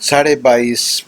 22.5,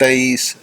23,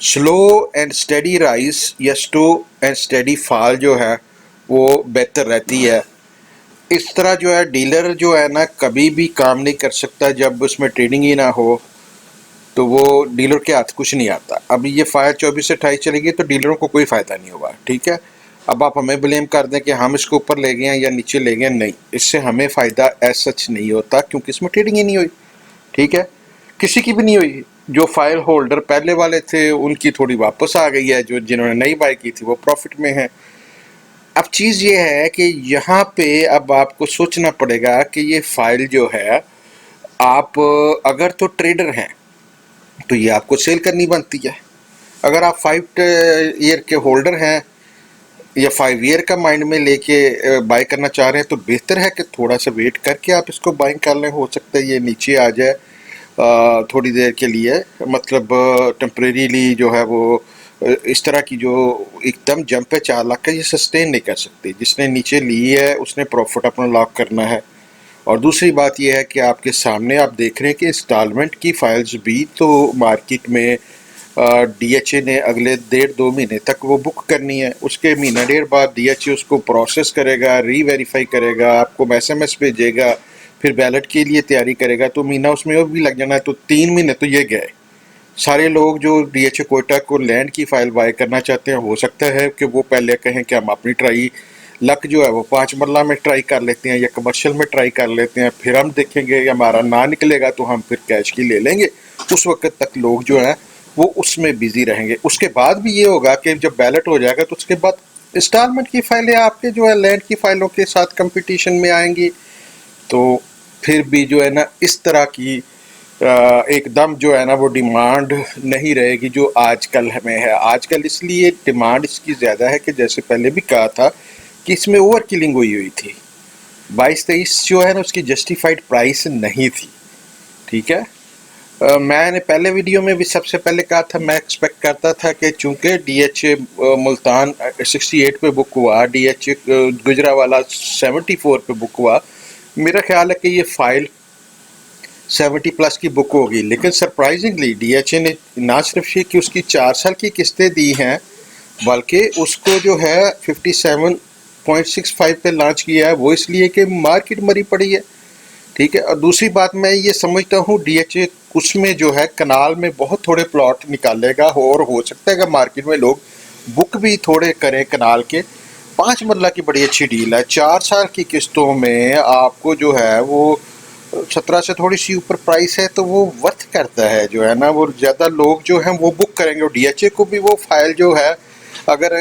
slow and study rise یا slow and study فال جو ہے وہ بہتر رہتی ہے. اس طرح جو ہے ڈیلر جو ہے نا کبھی بھی کام نہیں کر سکتا جب اس میں ٹریڈنگ ہی نہ ہو، تو وہ ڈیلر کے ہاتھ کچھ نہیں آتا. اب یہ فائر 24 سے 28 چلے گی تو ڈیلروں کو کوئی فائدہ نہیں ہوگا. ٹھیک ہے، اب آپ ہمیں بلیم کر دیں کہ ہم اس کو اوپر لے گئے ہیں یا نیچے لے گئے ہیں، نہیں، اس سے ہمیں فائدہ ایز سچ نہیں ہوتا کیونکہ اس میں ٹریڈنگ ہی نہیں ہوئی. ٹھیک ہے، کسی کی بھی نہیں ہوئی. جو فائل ہولڈر پہلے والے تھے ان کی تھوڑی واپس آ گئی ہے، جو جنہوں نے نئی بائی کی تھی وہ پروفٹ میں ہیں. اب چیز یہ ہے کہ یہاں پہ اب آپ کو سوچنا پڑے گا کہ یہ فائل جو ہے، آپ اگر تو ٹریڈر ہیں تو یہ آپ کو سیل کرنی بنتی ہے. اگر آپ 5 ایئر کے ہولڈر ہیں یا 5 ایئر کا مائنڈ میں لے کے بائی کرنا چاہ رہے ہیں تو بہتر ہے کہ تھوڑا سا ویٹ کر کے آپ اس کو بائنگ کر لیں. ہو سکتا ہے یہ نیچے آ جائے تھوڑی دیر کے لیے، مطلب ٹمپریریلی جو ہے وہ اس طرح کی جو ایک دم جمپ ہے 4 لاکھ کا، یہ سسٹین نہیں کر سکتی. جس نے نیچے لی ہے اس نے پروفٹ اپنا لاک کرنا ہے. اور دوسری بات یہ ہے کہ آپ کے سامنے آپ دیکھ رہے ہیں کہ انسٹالمنٹ کی فائلز بھی تو مارکیٹ میں ڈی ایچ اے نے اگلے 1.5-2 مہینے تک وہ بک کرنی ہے. اس کے مہینہ 1.5 بعد ڈی ایچ اے اس کو پروسیس کرے گا، ری ویریفائی کرے گا، آپ کو ایس ایم ایس بھیجے گا، پھر بیلٹ کے لیے تیاری کرے گا، تو مہینہ اس میں اور بھی لگ جانا ہے. تو 3 مہینے تو یہ گئے. سارے لوگ جو ڈی ایچ اے کوئٹہ کو لینڈ کی فائل بائی کرنا چاہتے ہیں، ہو سکتا ہے کہ وہ پہلے کہیں کہ ہم اپنی ٹرائی لک جو ہے وہ 5 مرلہ میں ٹرائی کر لیتے ہیں یا کمرشل میں ٹرائی کر لیتے ہیں، پھر ہم دیکھیں گے یا ہمارا نہ نکلے گا تو ہم پھر کیش کی لے لیں گے. اس وقت تک لوگ جو ہیں وہ اس میں بیزی رہیں گے. اس کے بعد بھی یہ ہوگا کہ جب بیلٹ ہو جائے گا تو اس کے بعد انسٹالمنٹ کی فائلیں آپ کے جو ہے لینڈ کی فائلوں کے ساتھ کمپٹیشن میں آئیں گی. تو پھر بھی جو ہے نا اس طرح کی ایک دم جو ہے نا وہ ڈیمانڈ نہیں رہے گی جو آج کل ہمیں ہے. آج کل اس لیے ڈیمانڈ اس کی زیادہ ہے کہ جیسے پہلے بھی کہا تھا کہ اس میں اوور کلنگ ہوئی تھی. 22-23 جو ہے نا اس کی جسٹیفائڈ پرائس نہیں تھی. ٹھیک ہے، میں نے پہلے ویڈیو میں بھی سب سے پہلے کہا تھا میں ایکسپیکٹ کرتا تھا کہ چونکہ ڈی ایچ اے ملتان 68 پہ بک ہوا، ڈی ایچ اے گجرا والا 74 پہ بک ہوا، میرا خیال ہے کہ یہ فائل 70 پلس کی بک ہوگی. لیکن سرپرائزنگلی ڈی ایچ اے نے نہ صرف یہ کہ اس کی 4 سال کی قسطیں دی ہیں، بلکہ اس کو جو ہے 57.65 پہ لانچ کیا ہے. وہ اس لیے کہ مارکیٹ مری پڑی ہے. ٹھیک ہے، اور دوسری بات میں یہ سمجھتا ہوں ڈی ایچ اے اس میں جو ہے کنال میں بہت تھوڑے پلاٹ نکالے گا، اور ہو سکتا ہے کہ مارکیٹ میں لوگ بک بھی تھوڑے کریں کنال کے. 5 مرلہ کی بڑی اچھی ڈیل ہے. 4 سال کی قسطوں میں آپ کو جو ہے وہ 17 سے تھوڑی سی اوپر پرائس ہے، تو وہ ورتھ کرتا ہے جو ہے نا. وہ زیادہ لوگ جو ہیں وہ بک کریں گے. اور ڈی ایچ اے کو بھی وہ فائل جو ہے اگر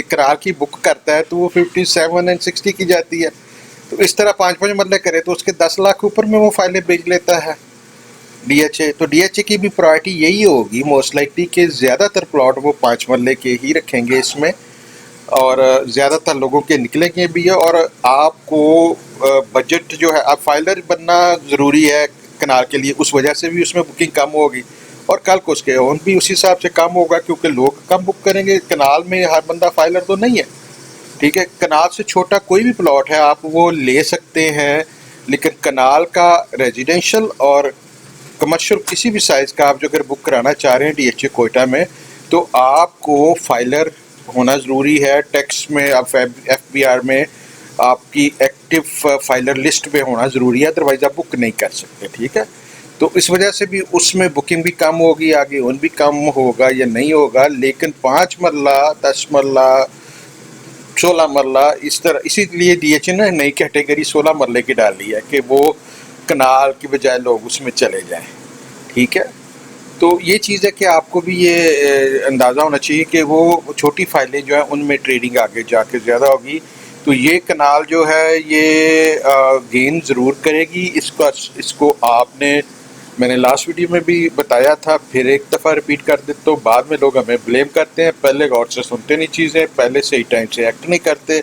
کنال کی بک کرتا ہے تو وہ 57 اینڈ 60 کی جاتی ہے. تو اس طرح 5 مرلے کرے تو اس کے 10 لاکھ اوپر میں وہ فائلیں بیچ لیتا ہے ڈی ایچ اے. تو ڈی ایچ اے کی بھی پرائرٹی یہی ہوگی موسٹ لائکلی کہ زیادہ تر پلاٹ وہ 5 مرلے کے ہی رکھیں گے اس میں، اور زیادہ تر لوگوں کے نکلیں گے بھی. اور آپ کو بجٹ جو ہے اب فائلر بننا ضروری ہے کنال کے لیے، اس وجہ سے بھی اس میں بکنگ کم ہوگی. اور کل کو اس کے اون بھی اسی حساب سے کم ہوگا کیونکہ لوگ کم بک کریں گے. کنال میں ہر بندہ فائلر تو نہیں ہے. ٹھیک ہے، کنال سے چھوٹا کوئی بھی پلاٹ ہے آپ وہ لے سکتے ہیں، لیکن کنال کا ریزیڈینشل اور کمرشل کسی بھی سائز کا آپ جو اگر بک کرانا چاہ رہے ہیں ڈی ایچ اے کوئٹہ میں تو آپ کو فائلر ہونا ضروری ہے. ٹیکس میں آپ ایف بی آر میں آپ کی ایکٹیو فائلر لسٹ میں ہونا ضروری ہے، ادروائز آپ بک نہیں کر سکتے. ٹھیک ہے، تو اس وجہ سے بھی اس میں بکنگ بھی کم ہوگی، آگے ان بھی کم ہوگا یا نہیں ہوگا. لیکن 5 مرلہ 10 مرلہ 16 مرلہ اس طرح، اسی لیے ڈی ایچ اے نے نئی کیٹیگری 16 مرلے کی ڈالی ہے کہ وہ کنال کی بجائے لوگ اس میں چلے جائیں. ٹھیک ہے، تو یہ چیز ہے کہ آپ کو بھی یہ اندازہ ہونا چاہیے کہ وہ چھوٹی فائلیں جو ہیں ان میں ٹریڈنگ آگے جا کے زیادہ ہوگی. تو یہ کنال جو ہے یہ گین ضرور کرے گی. اس کو آپ نے، میں نے لاسٹ ویڈیو میں بھی بتایا تھا، پھر ایک دفعہ ریپیٹ کر دیتا ہوں. بعد میں لوگ ہمیں بلیم کرتے ہیں، پہلے غور سے سنتے نہیں چیزیں، پہلے صحیح ٹائم سے ایکٹ نہیں کرتے،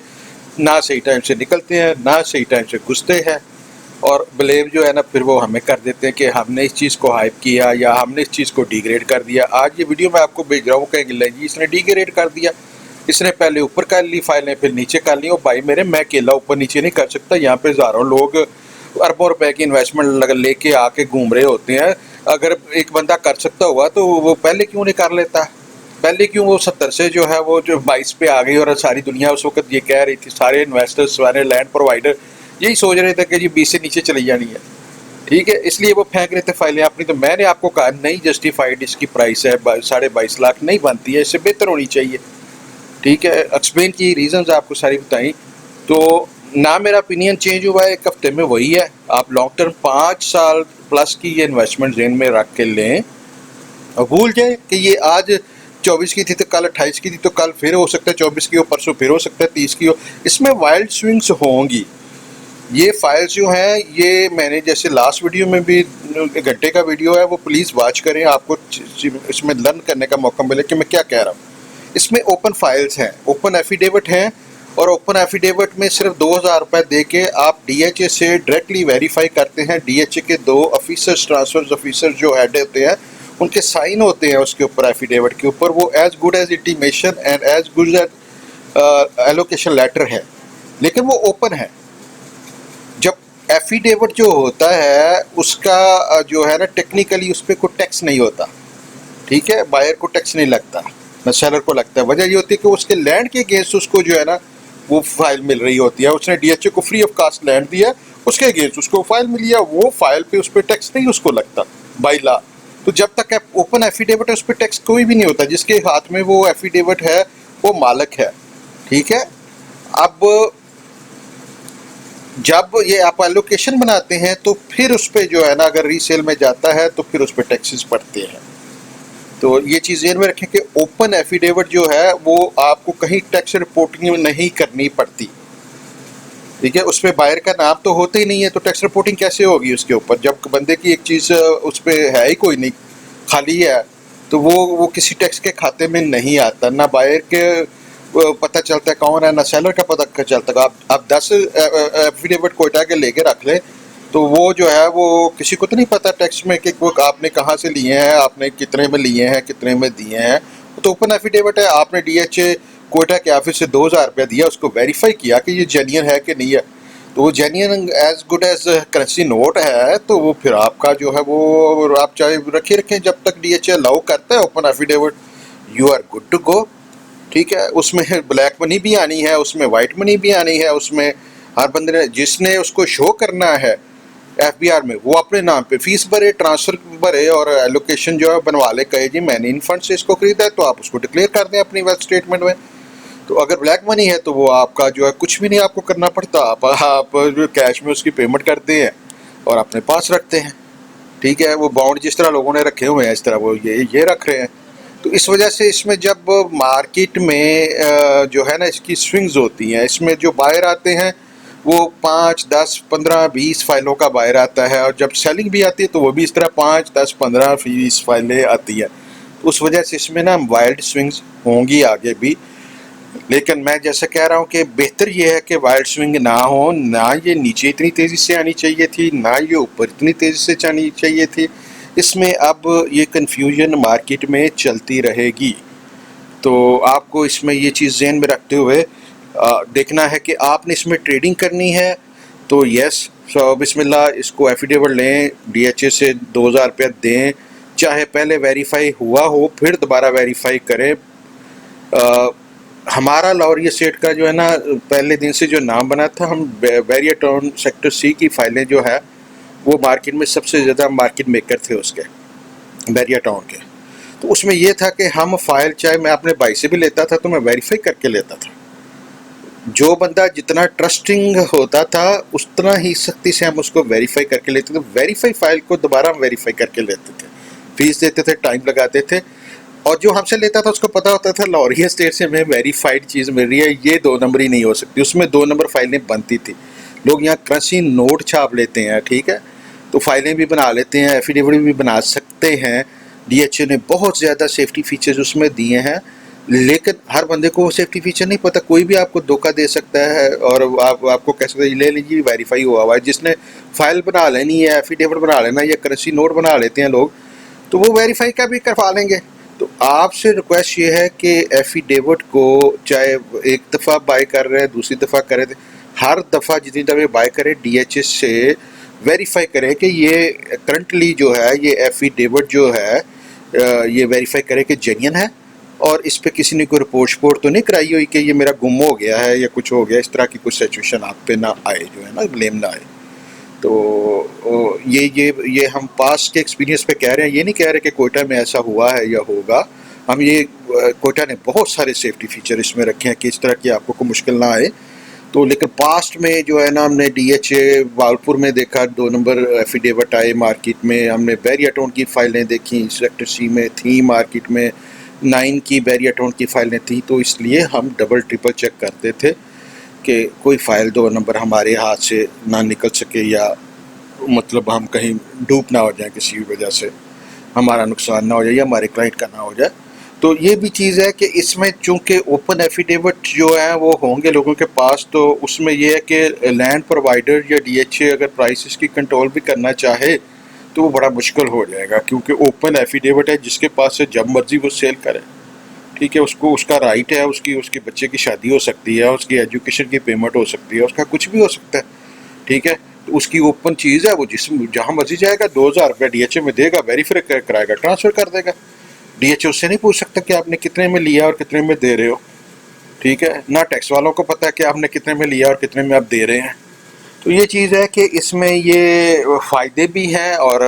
نہ صحیح ٹائم سے نکلتے ہیں، نہ صحیح ٹائم سے گھستے ہیں، اور بلیم جو ہے نا پھر وہ ہمیں کر دیتے ہیں کہ ہم نے اس چیز کو ہائپ کیا یا ہم نے اس چیز کو ڈی گریڈ کر دیا. آج یہ ویڈیو میں آپ کو بھیج رہا ہوں، کہیں گے جی اس نے ڈی گریڈ کر دیا، اس نے پہلے اوپر کر لی فائلیں پھر نیچے کر لی. اور بھائی میرے، میں اکیلا اوپر نیچے نہیں کر سکتا. یہاں پہ ہزاروں لوگ اربوں روپے کی انویسٹمنٹ لے کے آ کے گھوم رہے ہوتے ہیں. اگر ایک بندہ کر سکتا ہوا تو وہ پہلے کیوں نہیں کر لیتا؟ پہلے کیوں وہ 70 سے جو ہے وہ جو 22 پہ آ گئی، اور ساری دنیا اس وقت یہ کہہ رہی تھی، سارے انویسٹرز، سارے لینڈ پرووائڈر یہی سوچ رہے تھے کہ جی 20 سے نیچے چلی جانی ہے، ٹھیک ہے، اس لیے وہ پھینک رہے تھے فائلیں اپنی. تو میں نے آپ کو کہا نہیں جسٹیفائڈ اس کی پرائس ہے 22.5 لاکھ، نہیں بنتی ہے، اس سے بہتر ہونی چاہیے، ٹھیک ہے. ایکسپلین کی ریزنز آپ کو ساری بتائیں. تو نہ میرا اپینین چینج ہوا ہے ایک ہفتے میں، وہی ہے. آپ لانگ ٹرم 5 سال پلس کی یہ انویسٹمنٹ ذہن میں رکھ کے لیں، اور بھول جائیں کہ یہ آج 24 کی تھی تو کل 28 کی تھی، تو کل پھر ہو سکتا ہے 24 کی ہو، پرسوں پھر ہو سکتا ہے 30 کی ہو. اس میں وائلڈ سوئنگس ہوں گی. یہ فائلز جو ہیں، یہ میں نے جیسے لاسٹ ویڈیو میں بھی، گھنٹے کا ویڈیو ہے، وہ پلیز واچ کریں، آپ کو اس میں لرن کرنے کا موقع ملے کہ میں کیا کہہ رہا ہوں. اس میں اوپن فائلز ہیں، اوپن ایفیڈیوٹ ہیں، اور اوپن ایفیڈیوٹ میں صرف 2000 روپے دے کے آپ ڈی ایچ اے سے ڈائریکٹلی ویریفائی کرتے ہیں. ڈی ایچ اے کے 2 آفیسرز، ٹرانسفرز آفیسر جو ہیڈ ہوتے ہیں، ان کے سائن ہوتے ہیں اس کے اوپر، ایفیڈیوٹ کے اوپر. وہ as good as intimation and as good as allocation letter ہے، لیکن وہ اوپن ہے. جب ایفیڈیوٹ جو ہوتا ہے اس کا جو ہے نا ٹیکنیکلی اس پہ کوئی ٹیکس نہیں ہوتا، ٹھیک ہے، بائر کو ٹیکس نہیں لگتا، نہ سیلر کو لگتا ہے. وجہ یہ ہوتی ہے کہ اس کے لینڈ کے اگینسٹ اس کو جو ہے نا وہ فائل مل رہی ہوتی ہے. اس نے ڈی ایچ اے کو فری آف کاسٹ لینڈ دیا، اس کے اگینسٹ اس کو فائل ملی ہے، وہ فائل پہ اس پہ ٹیکس نہیں اس کو لگتا بائی لا. تو جب تک اوپن ایفیڈیوٹ ہے اس پہ ٹیکس کوئی بھی نہیں ہوتا. جس کے ہاتھ میں وہ ایفیڈیوٹ ہے وہ مالک ہے، ٹھیک ہے. اب جب یہ آپ ایلوکیشن بناتے ہیں تو پھر اس پہ جو ہے نا اگر ری سیل میں جاتا ہے تو پھر اس پہ ٹیکسز پڑتے ہیں. تو یہ چیز ذہن میں رکھیں کہ اوپن ایفیڈیوٹ جو ہے وہ آپ کو کہیں ٹیکس رپورٹنگ نہیں کرنی پڑتی، ٹھیک ہے. اس پہ بائر کا نام تو ہوتا ہی نہیں ہے، تو ٹیکس رپورٹنگ کیسے ہوگی اس کے اوپر جب بندے کی ایک چیز اس پہ ہے ہی کوئی نہیں، خالی ہے. تو وہ کسی ٹیکس کے کھاتے میں نہیں آتا، نہ بائر کے پتہ چلتا ہے کون ہے، نہ سیلر کا پتہ چلتا ہے. آپ 10 ایفیڈیوٹ کوئٹہ کے لے کے رکھ لیں تو وہ جو ہے وہ کسی کو تو نہیں پتا ٹیکس میں کہ وہ آپ نے کہاں سے لیے ہیں، آپ نے کتنے میں لیے ہیں، کتنے میں دیے ہیں. تو اوپن ایفیڈیوٹ ہے، آپ نے ڈی ایچ اے کوئٹہ کے آفس سے 2000 روپیہ دیا، اس کو ویریفائی کیا کہ یہ جینین ہے کہ نہیں ہے، تو وہ genuine as good as currency note ہے. تو وہ پھر آپ کا جو ہے وہ آپ چاہے رکھیں جب تک ڈی ایچ اے الاؤ کرتا ہے open affidavit, you are good to go, ٹھیک ہے. اس میں بلیک منی بھی آنی ہے، اس میں وائٹ منی بھی آنی ہے، اس میں ہر بندے نے جس نے اس کو شو کرنا ہے ایف بی آر میں وہ اپنے نام پہ فیس بھرے، ٹرانسفر بھرے، اور ایلوکیشن جو ہے بنوا لے، کہے جی میں نے ان فنڈ سے اس کو خریدا ہے، تو آپ اس کو ڈکلیئر کر دیں اپنی ویب اسٹیٹمنٹ میں. تو اگر بلیک منی ہے تو وہ آپ کا جو ہے کچھ بھی نہیں آپ کو کرنا پڑتا، آپ جو کیش میں اس کی پیمنٹ کرتے ہیں اور اپنے پاس رکھتے ہیں، ٹھیک ہے. وہ باؤنڈ جس طرح لوگوں نے رکھے ہوئے ہیں اس طرح وہ یہ رکھ رہے ہیں. تو اس وجہ سے اس میں جب مارکیٹ میں جو ہے نا اس کی سوئنگز ہوتی ہیں، اس میں جو بائر آتے ہیں وہ 5 10 15 20 فائلوں کا بائر آتا ہے، اور جب سیلنگ بھی آتی ہے تو وہ بھی اس طرح 5 10 15 20 فائلیں آتی ہیں. تو اس وجہ سے اس میں نا وائلڈ سوئنگز ہوں گی آگے بھی. لیکن میں جیسا کہہ رہا ہوں کہ بہتر یہ ہے کہ وائلڈ سوئنگ نہ ہو، نہ یہ نیچے اتنی تیزی سے آنی چاہیے تھی، نہ یہ اوپر اتنی تیزی سے آنی چاہیے تھی. اس میں اب یہ کنفیوژن مارکیٹ میں چلتی رہے گی. تو آپ کو اس میں یہ چیز ذہن میں رکھتے ہوئے دیکھنا ہے کہ آپ نے اس میں ٹریڈنگ کرنی ہے. تو یس، بسم اللہ، اس کو ایفیڈیوٹ لیں، ڈی ایچ اے سے 2000 روپیہ دیں، چاہے پہلے ویریفائی ہوا ہو پھر دوبارہ ویریفائی کریں. ہمارا لاہور اسٹیٹ کا جو ہے نا پہلے دن سے جو نام بنا تھا، ہم بیریا ٹاؤن سیکٹر سی کی فائلیں جو ہے وہ مارکیٹ میں سب سے زیادہ مارکیٹ میکر تھے اس کے، بیریا ٹاؤن کے. تو اس میں یہ تھا کہ ہم فائل چاہے میں اپنے بھائی سے بھی لیتا تھا تو میں ویریفائی کر کے لیتا تھا. جو بندہ جتنا ٹرسٹنگ ہوتا تھا اتنا ہی سختی سے ہم اس کو ویریفائی کر کے لیتے تھے. ویریفائی فائل کو دوبارہ ہم ویریفائی کر کے لیتے تھے، فیس دیتے تھے، ٹائم لگاتے تھے. اور جو ہم سے لیتا تھا اس کو پتا ہوتا تھا لاہور اسٹیٹ سے ہمیں ویریفائڈ چیز مل رہی ہے، یہ 2 نمبری نہیں ہو سکتی. اس میں 2 نمبر فائلیں بنتی تھی. لوگ یہاں کرنسی نوٹ چھاپ لیتے ہیں، ٹھیک ہے، تو فائلیں بھی بنا لیتے ہیں، ایفیڈیوٹ بھی بنا سکتے ہیں. ڈی ایچ اے نے بہت زیادہ سیفٹی فیچرز اس میں دیے ہیں، لیکن ہر بندے کو وہ سیفٹی فیچر نہیں پتہ. کوئی بھی آپ کو دھوکہ دے سکتا ہے اور آپ کو کہہ سکتا ہے لے لیجیے ویریفائی ہوا ہوا ہے. جس نے فائل بنا لینی ہے، ایفیڈیوٹ بنا لینا، یا کرنسی نوٹ بنا لیتے ہیں لوگ، تو وہ ویریفائی کا بھی کروا لیں گے. تو آپ سے ریکویسٹ یہ ہے کہ ایفیڈیوٹ کو چاہے ایک دفعہ بائی کر رہے ہیں، دوسری دفعہ کرے، ہر دفعہ جتنی دفعہ بائی کرے ڈی ایچ ایس سے ویریفائی کرے کہ یہ کرنٹلی جو ہے یہ ایفیڈیوٹ جو ہے یہ ویریفائی کرے کہ جینین ہے، اور اس پہ کسی نے کوئی رپورٹ تو نہیں کرائی ہوئی کہ یہ میرا گم ہو گیا ہے یا کچھ ہو گیا، اس طرح کی کچھ سچویشن آپ پہ نہ آئے، جو ہے نا بلیم نہ آئے۔ تو یہ ہم پاسٹ کے ایکسپیرینس پہ کہہ رہے ہیں، یہ نہیں کہہ رہے کہ کوئٹہ میں ایسا ہوا ہے یا ہوگا۔ ہم یہ کوئٹہ نے بہت سارے سیفٹی فیچر اس میں رکھے ہیں کہ اس طرح کی آپ کو کوئی مشکل نہ آئے۔ تو لیکن پاسٹ میں جو ہے نا ہم نے ڈی ایچ اے والپور میں دیکھا 2 نمبر ایفیڈیوٹ آئے مارکیٹ میں، ہم نے بیریا ٹون کی فائلیں دیکھیں سیکٹر سی میں تھیں، مارکیٹ میں 9 کی بیریا ٹون کی فائلیں تھیں، تو اس لیے ہم ڈبل ٹرپل چیک کرتے تھے کہ کوئی فائل 2 نمبر ہمارے ہاتھ سے نہ نکل سکے، یا مطلب ہم کہیں ڈوب نہ ہو جائیں، کسی بھی وجہ سے ہمارا نقصان نہ ہو جائے یا ہمارے کلائنٹ کا نہ ہو جائے۔ تو یہ بھی چیز ہے کہ اس میں چونکہ اوپن ایفیڈیوٹ جو ہیں وہ ہوں گے لوگوں کے پاس، تو اس میں یہ ہے کہ لینڈ پرووائڈر یا ڈی ایچ اے اگر پرائسز کی کنٹرول بھی کرنا چاہے تو وہ بڑا مشکل ہو جائے گا، کیونکہ اوپن ایفیڈیوٹ ہے، جس کے پاس سے جب مرضی وہ سیل کرے، ٹھیک ہے، اس کو اس کا رائٹ ہے، اس کے بچے کی شادی ہو سکتی ہے، اس کی ایجوکیشن کی پیمنٹ ہو سکتی ہے، اس کا کچھ بھی ہو سکتا ہے، ٹھیک ہے۔ تو اس کی اوپن چیز ہے، وہ جہاں مرضی جائے گا 2000 روپیہ ڈی ایچ اے میں دے گا، ویریفائی کرائے گا، ٹرانسفر کر دے گا۔ ڈی ایچ اے اس سے نہیں پوچھ سکتا کہ آپ نے کتنے میں لیا اور کتنے میں دے رہے ہو، ٹھیک ہے، نہ ٹیکس والوں کو پتہ ہے کہ آپ نے کتنے میں لیا اور کتنے میں آپ دے رہے ہیں۔ تو یہ چیز ہے کہ اس میں یہ فائدے بھی ہیں اور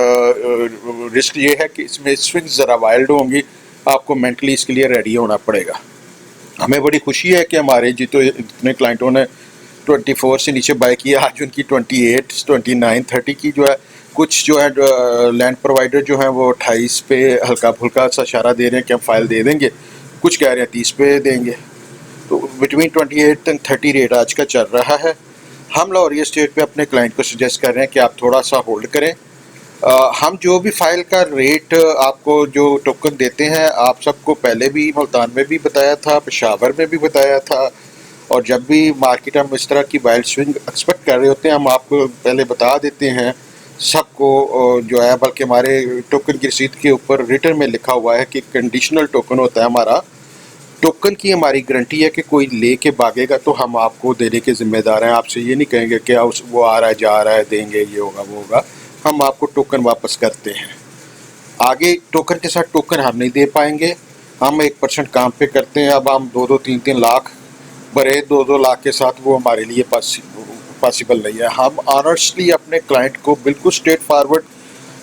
رسک یہ ہے کہ اس میں سوئنگ ذرا وائلڈ ہوں گی، آپ کو مینٹلی اس کے لیے ریڈی ہونا پڑے گا۔ ہمیں بڑی خوشی ہے کہ ہمارے تو اتنے کلائنٹوں نے 24 سے نیچے بائی کیا، آج ان کی 28 29 30 کی جو ہے، کچھ جو ہے لینڈ پرووائڈر جو ہیں وہ 28 پہ ہلکا پھلکا سا اشارہ دے رہے ہیں کہ ہم فائل دے دیں گے، کچھ کہہ رہے ہیں 30 پہ دیں گے۔ تو بٹوین 28 and 30 ریٹ آج کا چل رہا ہے۔ ہم لاہور اسٹیٹ پہ اپنے کلائنٹ کو سجیسٹ کر رہے ہیں کہ آپ تھوڑا سا ہولڈ کریں۔ ہم جو بھی فائل کا ریٹ آپ کو جو ٹوکن دیتے ہیں، آپ سب کو پہلے بھی ملتان میں بھی بتایا تھا، پشاور میں بھی بتایا تھا، اور جب بھی مارکیٹ ہم اس طرح کی وائلڈ سوئنگ ایکسپیکٹ کر رہے ہوتے ہیں ہم آپ کو پہلے بتا دیتے ہیں سب کو جو ہے، بلکہ ہمارے ٹوکن کی رسید کے اوپر ریٹن میں لکھا ہوا ہے کہ کنڈیشنل ٹوکن ہوتا ہے ہمارا، ٹوکن کی ہماری گارنٹی ہے کہ کوئی لے کے بھاگے گا تو ہم آپ کو دینے کے ذمہ دار ہیں، آپ سے یہ نہیں کہیں گے کہ وہ آ رہا ہے جا رہا ہے دیں گے، یہ ہوگا وہ ہوگا، ہم آپ کو ٹوکن واپس کرتے ہیں۔ آگے ٹوکن کے ساتھ ٹوکن ہم نہیں دے پائیں گے، ہم 1% کام پہ کرتے ہیں، اب ہم 2-3 لاکھ برے 2 لاکھ کے ساتھ وہ ہمارے لیے پاسبل نہیں ہے۔ ہم آنیسٹلی اپنے کلائنٹ کو بالکل straight forward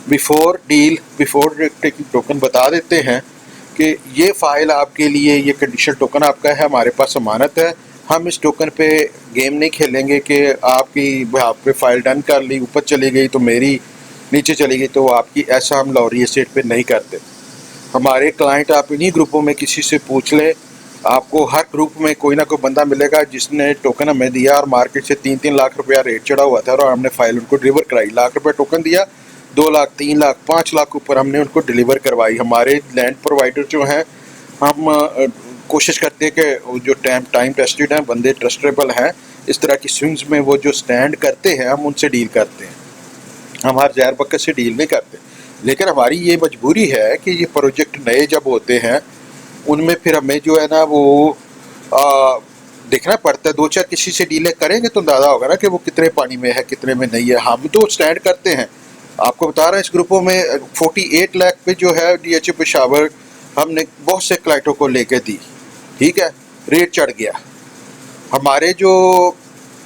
before taking token بتا دیتے ہیں کہ یہ فائل آپ کے لیے، یہ کنڈیشن ٹوکن آپ کا ہے، ہمارے پاس امانت ہے، ہم اس ٹوکن پہ گیم نہیں کھیلیں گے کہ آپ پہ فائل ڈن کر لی، اوپر چلی گئی تو میری نیچے چلی گئی تو آپ کی، ایسا ہم لاہوری اسٹیٹ پہ نہیں کرتے۔ ہمارے کلائنٹ آپ انہی گروپوں میں کسی سے پوچھ لیں، آپ کو ہر گروپ میں کوئی نہ کوئی بندہ ملے گا جس نے ٹوکن ہمیں دیا اور مارکیٹ سے 3 لاکھ روپیہ ریٹ چڑھا ہوا تھا اور ہم نے فائل ان کو ڈلیور کرائی، لاکھ روپے ٹوکن دیا، 2 لاکھ 3 لاکھ 5 لاکھ اوپر ہم نے ان کو ڈلیور کروائی۔ ہمارے لینڈ پرووائڈر جو ہیں، ہم کوشش کرتے ہیں کہ جو ٹائم ٹیسٹڈ ہیں، بندے ٹرسٹیبل ہیں، اس طرح کی سوئنگز میں وہ جو سٹینڈ کرتے ہیں ہم ان سے ڈیل کرتے ہیں، ہم ہر زہر بکت سے ڈیل نہیں کرتے۔ لیکن ہماری یہ مجبوری ہے کہ یہ پروجیکٹ نئے جب ہوتے ہیں ان میں پھر ہمیں جو ہے نا وہ دیکھنا پڑتا ہے، 2-4 کسی سے ڈیلیں کریں گے تو اندازہ ہوگا نا کہ وہ کتنے پانی میں ہے کتنے میں نہیں ہے۔ ہم تو سٹینڈ کرتے ہیں، آپ کو بتا رہے ہیں اس گروپوں میں 48 لاکھ پہ جو ہے ڈی ایچ اے پشاور ہم نے بہت سے کلائنٹوں کو لے کے دی، ٹھیک ہے، ریٹ چڑھ گیا۔ ہمارے جو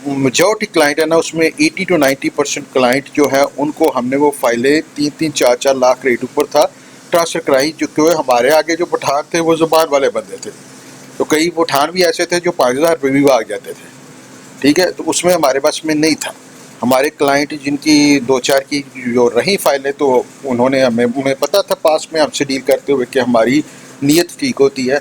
میجورٹی کلائنٹ ہے نا، اس میں 80 to 90% کلائنٹ جو ہے ان کو ہم نے وہ فائلیں 3-4 لاکھ ریٹ اوپر تھا ٹرانسفر کرائی، جو کہ ہمارے آگے جو پٹھان تھے وہ زبان والے بندے تھے، تو کئی پٹھان بھی ایسے تھے جو 5000 روپے بھی بھاگ جاتے تھے، ٹھیک ہے، تو اس میں ہمارے پاس میں نہیں تھا۔ ہمارے کلائنٹ جن کی 2-4 کی جو رہی فائلیں، تو انہیں پتہ تھا پاس میں ہم سے ڈیل کرتے ہوئے کہ ہماری نیت ٹھیک ہوتی ہے۔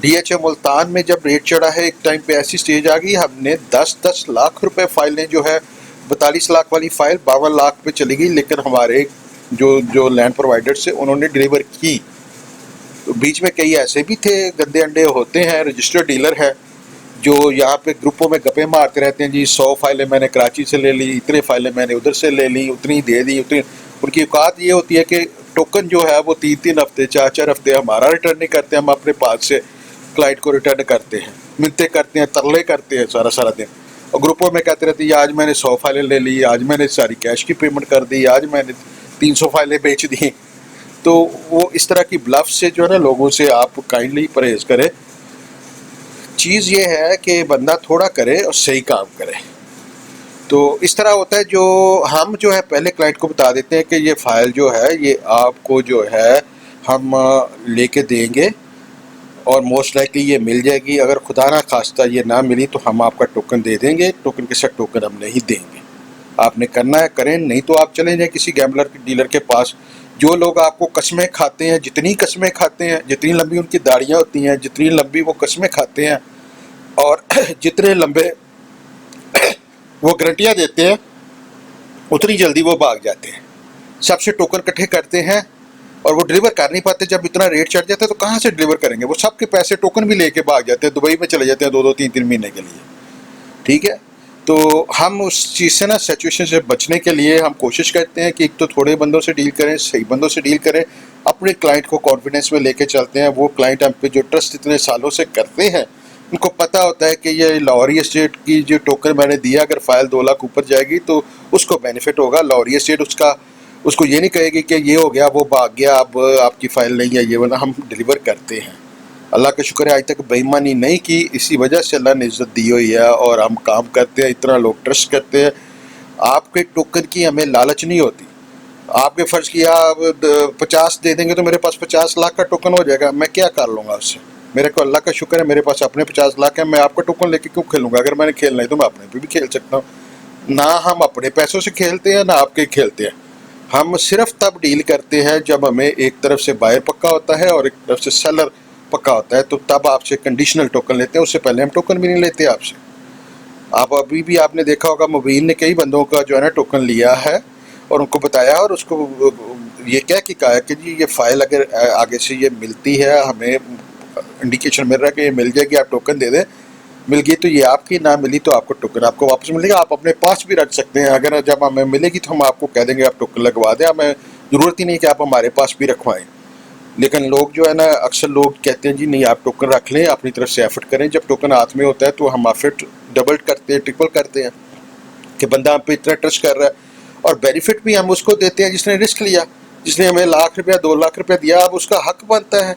ڈی ایچ اے ملتان میں جب ریٹ چڑھا ہے، ایک ٹائم پہ ایسی سٹیج آ گئی، ہم نے 10 لاکھ روپے فائلیں جو ہے 42 لاکھ والی فائل 52 لاکھ پہ چلی گئی، لیکن ہمارے جو لینڈ پرووائڈر سے انہوں نے ڈیلیور کی۔ تو بیچ میں کئی ایسے بھی تھے گندے انڈے ہوتے ہیں، رجسٹرڈ ڈیلر ہے جو یہاں پہ گروپوں میں گپے مارتے رہتے ہیں، جی 100 فائلیں میں نے کراچی سے لے لی، اتنے فائلیں میں نے ادھر سے لے لی، اتنی دے دی، اتنی۔ ان کی اوقات یہ ہوتی ہے کہ ٹوکن جو ہے وہ 3 ہفتے 4 ہفتے ہمارا ریٹرن نہیں کرتے، ہم اپنے پاس سے کلائنٹ کو ریٹرن کرتے ہیں، منتیں کرتے ہیں، ترلے کرتے ہیں سارا دن۔ اور گروپوں میں کہتے رہتے ہیں آج میں نے 100 فائلیں لے لی، آج میں نے ساری کیش کی پیمنٹ کر دی، آج میں نے 300 فائلیں بیچ دی. تو وہ اس طرح کی بلف سے جو ہے نا لوگوں سے آپ کائنڈلی پرہیز کریں. چیز یہ ہے کہ بندہ تھوڑا کرے اور صحیح کام کرے. تو اس طرح ہوتا ہے جو ہم جو ہے پہلے کلائنٹ کو بتا دیتے ہیں کہ یہ فائل جو ہے یہ آپ کو جو ہے ہم لے کے دیں گے اور موسٹ لائکلی یہ مل جائے گی. اگر خدا نہ خواستہ یہ نہ ملی تو ہم آپ کا ٹوکن دے دیں گے، ٹوکن کے ساتھ ٹوکن ہم نہیں دیں گے. آپ نے کرنا ہے کریں، نہیں تو آپ چلیں جائیں کسی گیمبلر ڈیلر کے پاس. جو لوگ آپ کو قسمیں کھاتے ہیں، جتنی قسمیں کھاتے ہیں، جتنی لمبی ان کی داڑیاں ہوتی ہیں، جتنی لمبی وہ قسمیں کھاتے ہیں اور جتنے لمبے وہ گارنٹیاں دیتے ہیں، اتنی جلدی وہ بھاگ جاتے ہیں. سب سے ٹوکن اکٹھے کرتے ہیں اور وہ ڈلیور کر نہیں پاتے. جب اتنا ریٹ چڑھ جاتا ہے تو کہاں سے ڈلیور کریں گے؟ وہ سب کے پیسے ٹوکن بھی لے کے بھاگ جاتے ہیں، دبئی میں چلے جاتے ہیں 2-3 مہینے کے لیے. ٹھیک ہے، تو ہم اس چیز سے نا سچویشن سے بچنے کے لیے ہم کوشش کرتے ہیں کہ ایک تو تھوڑے بندوں سے ڈیل کریں، صحیح بندوں سے ڈیل کریں، اپنے کلائنٹ کو کانفیڈنس میں لے کے چلتے ہیں. وہ کلائنٹ ہم پہ جو ٹرسٹ اتنے سالوں سے کرتے ہیں، ان کو پتہ ہوتا ہے کہ یہ لاہوری اسٹیٹ کی جو ٹوکن میں نے دیا، اگر فائل 2 لاکھ اوپر جائے گی تو اس کو بینیفٹ ہوگا. لاہوری اسٹیٹ اس کو یہ نہیں کہے گی کہ یہ ہو گیا وہ بھاگ گیا اب آپ کی فائل نہیں ہے، یہ ورنہ ہم ڈلیور کرتے ہیں. اللہ کا شکر ہے آج تک بے ایمانی نہیں کی، اسی وجہ سے اللہ نے عزت دی ہوئی ہے اور ہم کام کرتے ہیں، اتنا لوگ ٹرسٹ کرتے ہیں. آپ کے ٹوکن کی ہمیں لالچ نہیں ہوتی. آپ نے فرض کیا 50 دے دیں گے تو میرے پاس 50 لاکھ کا ٹوکن ہو جائے گا، میں کیا کر لوں گا اس سے؟ میرے کو اللہ کا شکر ہے میرے پاس اپنے 50 لاکھ ہیں، میں آپ کا ٹوکن لے کے کیوں کھیلوں گا؟ اگر میں نے کھیلنا ہے تو میں اپنے پہ بھی کھیل سکتا ہوں. نہ ہم اپنے پیسوں سے کھیلتے ہیں نہ آپ کے کھیلتے ہیں. ہم صرف تب ڈیل کرتے ہیں جب ہمیں ایک طرف سے بائر پکا ہوتا ہے اور ایک طرف سے سیلر پکا ہوتا ہے، تو تب آپ سے کنڈیشنل ٹوکن لیتے ہیں. اس سے پہلے ہم ٹوکن بھی نہیں لیتے آپ سے. آپ ابھی بھی آپ نے دیکھا ہوگا مبین نے کئی بندوں کا جو ہے نا ٹوکن لیا ہے اور ان کو بتایا اور اس کو یہ کہہ کے کہا ہے کہ جی یہ فائل اگر آگے سے یہ ملتی ہے، ہمیں انڈیکیشن مل رہا ہے کہ یہ مل جائے گی، آپ ٹوکن دے دیں. مل گئی تو یہ آپ کی، نہ ملی تو آپ کو ٹوکن آپ کو واپس ملے گا. آپ اپنے پاس بھی رکھ سکتے ہیں. اگر جب ہمیں ملے گی تو ہم آپ کو کہہ دیں گے آپ ٹوکن لگوا دیں. ہمیں ضرورت ہی نہیں کہ آپ ہمارے پاس بھی رکھوائیں. لیکن لوگ جو ہے نا اکثر لوگ کہتے ہیں جی نہیں آپ ٹوکن رکھ لیں، اپنی طرف سے ایفرٹ کریں. جب ٹوکن ہاتھ میں ہوتا ہے تو ہم ایفرٹ ڈبل کرتے ہیں، ٹرپل کرتے ہیں کہ بندہ ہم پہ اتنا ٹرسٹ کر رہا ہے. اور بینیفٹ بھی ہم اس کو دیتے ہیں جس نے رسک لیا، جس نے ہمیں ₹1,00,000 ₹2,00,000 دیا. اب اس کا حق بنتا ہے.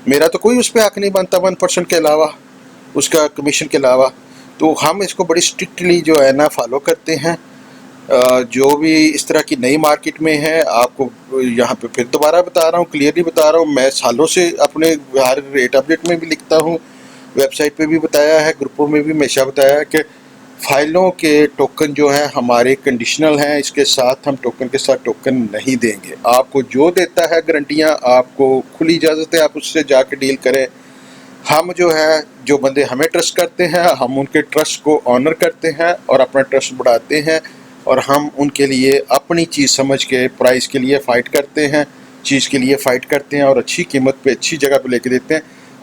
میرا تو کوئی اس پہ حق نہیں بنتا 1% کے علاوہ، اس کا کمیشن کے علاوہ. تو ہم اس کو بڑی اسٹرکٹلی جو ہے نا فالو کرتے ہیں. جو بھی اس طرح کی نئی مارکیٹ میں ہے، آپ کو یہاں پہ پھر دوبارہ بتا رہا ہوں، کلیئرلی بتا رہا ہوں. میں سالوں سے اپنے ہر ریٹ اپڈیٹ میں بھی لکھتا ہوں، ویب سائٹ پہ بھی بتایا ہے، گروپوں میں بھی ہمیشہ بتایا ہے کہ فائلوں کے ٹوکن جو ہیں ہمارے کنڈیشنل ہیں. اس کے ساتھ ہم ٹوکن کے ساتھ ٹوکن نہیں دیں گے. آپ کو جو دیتا ہے گارنٹیاں، آپ کو کھلی اجازت ہے آپ اس سے جا کے ڈیل کریں. ہم جو ہے جو بندے ہمیں ٹرسٹ کرتے ہیں، ہم ان کے ٹرسٹ کو آنر کرتے ہیں اور اپنا ٹرسٹ بڑھاتے ہیں. اور ہم ان کے لیے اپنی چیز سمجھ کے پرائز کے لیے فائٹ کرتے ہیں، چیز کے لیے فائٹ کرتے ہیں اور اچھی قیمت پہ اچھی جگہ پہ لے کے دیتے ہیں.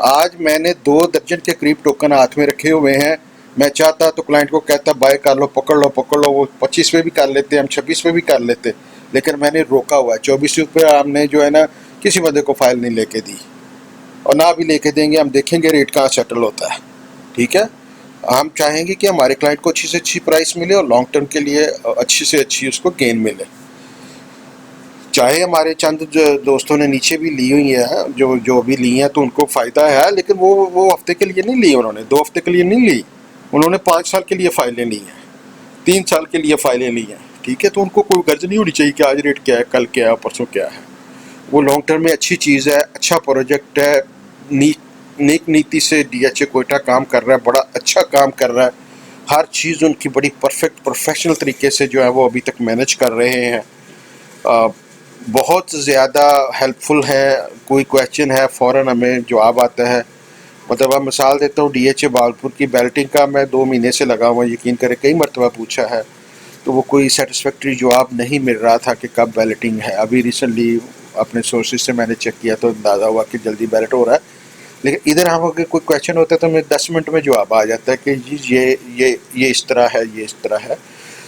آج میں نے 2 درجن کے قریب ٹوکن ہاتھ میں رکھے ہوئے ہیں. میں چاہتا تو کلائنٹ کو کہتا بائی کر لو، پکڑ لو. وہ 25 پہ بھی کر لیتے، ہم 26 پہ بھی کر لیتے، لیکن میں نے روکا ہوا ہے. 24 پہ ہم نے جو ہے نا کسی بندے کو فائل نہیں لے کے دی اور نہ بھی لے کے دیں گے. ہم دیکھیں گے ریٹ کہاں سیٹل ہوتا ہے. ٹھیک ہے، ہم چاہیں گے کہ ہمارے کلائنٹ کو اچھی سے اچھی پرائس ملے اور لانگ ٹرم کے لیے اچھی سے اچھی اس کو گین ملے. چاہے ہمارے چند دوستوں نے نیچے بھی لی ہوئی ہیں، جو بھی لی ہیں تو ان کو فائدہ ہے، لیکن وہ ہفتے کے لیے نہیں لی، انہوں نے 2 ہفتے کے لیے نہیں لی، انہوں نے 5 سال کے لیے فائلیں لی ہیں، 3 سال کے لیے فائلیں لی ہیں. ٹھیک ہے، تو ان کو کوئی غرض نہیں ہونی چاہیے کہ آج ریٹ کیا ہے، کل کیا ہے، پرسوں کیا ہے. وہ لانگ ٹرم میں اچھی چیز ہے، اچھا پروجیکٹ ہے. نیک نیتی سے ڈی ایچ اے کوئٹہ کام کر رہا ہے، بڑا اچھا کام کر رہا ہے. ہر چیز ان کی بڑی پرفیکٹ پروفیشنل طریقے سے جو ہے وہ ابھی تک مینج کر رہے ہیں. بہت زیادہ ہیلپ فل ہے. کوئی کویشچن ہے فوراً ہمیں جواب آتا ہے. مطلب اب مثال دیتا ہوں، ڈی ایچ اے بہاولپور کی بیلٹنگ کا میں 2 مہینے سے لگا ہوا، یقین کرے کئی مرتبہ پوچھا ہے تو وہ کوئی سیٹسفیکٹری جواب نہیں مل رہا تھا کہ کب بیلٹنگ ہے. ابھی ریسنٹلی اپنے سورسز سے میں نے چیک کیا تو اندازہ ہوا کہ جلدی بیلٹ ہو رہا ہے. لیکن ادھر ہم اگر کوئی کویشچن ہوتا ہے تو ہمیں 10 منٹ میں جواب آ جاتا ہے کہ جی یہ اس طرح ہے، یہ اس طرح ہے.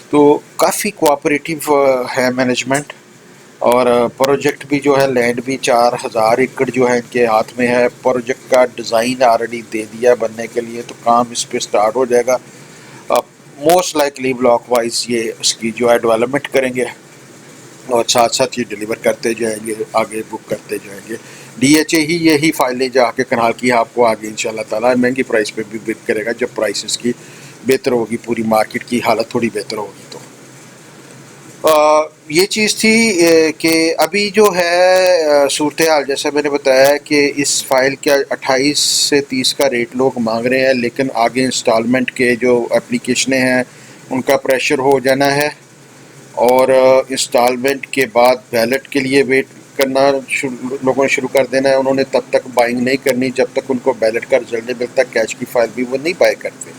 تو کافی کوآپریٹیو ہے مینجمنٹ. اور پروجیکٹ بھی جو ہے لینڈ بھی 4000 ایکڑ جو ہے ان کے ہاتھ میں ہے. پروجیکٹ کا ڈیزائن آلریڈی دے دیا بننے کے لیے، تو کام اس پہ سٹارٹ ہو جائے گا. موسٹ لائکلی بلاک وائز یہ اس کی جو ہے ڈیولپمنٹ کریں گے اور ساتھ ساتھ یہ ڈیلیور کرتے جائیں گے، آگے بک کرتے جائیں گے۔ ڈی ایچ اے ہی یہی فائلیں جا کے کنال کی آپ کو آگے انشاءاللہ تعالیٰ مہنگی پرائس پہ بھی بک کرے گا جب پرائس اس کی بہتر ہوگی، پوری مارکیٹ کی حالت تھوڑی بہتر ہوگی تو یہ چیز تھی کہ ابھی جو ہے صورتحال جیسا میں نے بتایا کہ اس فائل کا 28 سے 30 کا ریٹ لوگ مانگ رہے ہیں، لیکن آگے انسٹالمنٹ کے جو اپلیکیشنیں ہیں ان کا پریشر ہو جانا ہے، اور انسٹالمنٹ کے بعد بیلٹ کے لیے ویٹ کرنا لوگوں نے شروع کر دینا ہے۔ انہوں نے تب تک بائنگ نہیں کرنی جب تک ان کو بیلٹ کا رزلٹ نہیں ملتا، کیش کی فائل بھی وہ نہیں بائی کرتے۔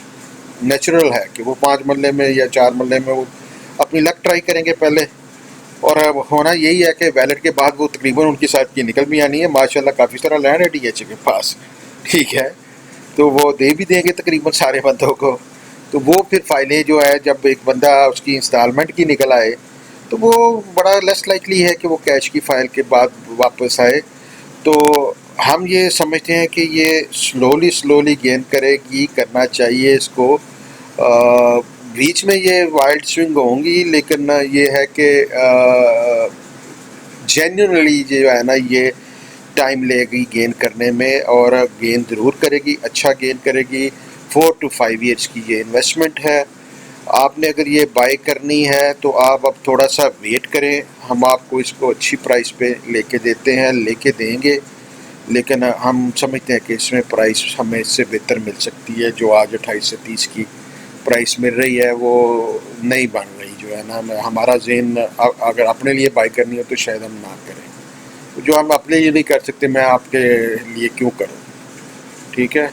نیچرل ہے کہ وہ 5 مرلے میں یا 4 مرلے میں وہ اپنی لک ٹرائی کریں گے پہلے، اور ہونا یہی ہے کہ بیلٹ کے بعد وہ تقریباً ان کی ساتھ کی نکل بھی آنی ہے۔ ماشاءاللہ کافی سارا لینڈ ہے ڈی ایچ اے کے پاس، ٹھیک ہے، تو وہ دے بھی دیں گے تقریباً سارے بندوں کو۔ تو وہ پھر فائلیں جو ہے جب ایک بندہ اس کی انسٹالمنٹ کی نکل آئے تو وہ بڑا لیس لائکلی ہے کہ وہ کیش کی فائل کے بعد واپس آئے۔ تو ہم یہ سمجھتے ہیں کہ یہ سلولی گین کرے گی، کرنا چاہیے اس کو۔ بیچ میں یہ وائلڈ سوئنگ ہوں گی، لیکن یہ ہے کہ جینیونلی جو ہے نا یہ ٹائم لے گی گین کرنے میں، اور گین ضرور کرے گی، اچھا گین کرے گی۔ 4 to 5 ایئرس کی یہ انویسٹمنٹ ہے۔ آپ نے اگر یہ بائی کرنی ہے تو آپ اب تھوڑا سا ویٹ کریں، ہم آپ کو اس کو اچھی پرائس پہ لے کے دیتے ہیں، لے کے دیں گے، لیکن ہم سمجھتے ہیں کہ اس میں پرائس ہمیں اس سے بہتر مل سکتی ہے۔ جو آج 28 سے 30 کی پرائس مل رہی ہے وہ نہیں بن رہی، جو ہے نا ہمارا ذہن اگر اپنے لیے بائی کرنی ہو تو شاید ہم نہ کریں، جو ہم اپنے لیے نہیں کر سکتے میں آپ کے لیے کیوں کروں، ٹھیک ہے۔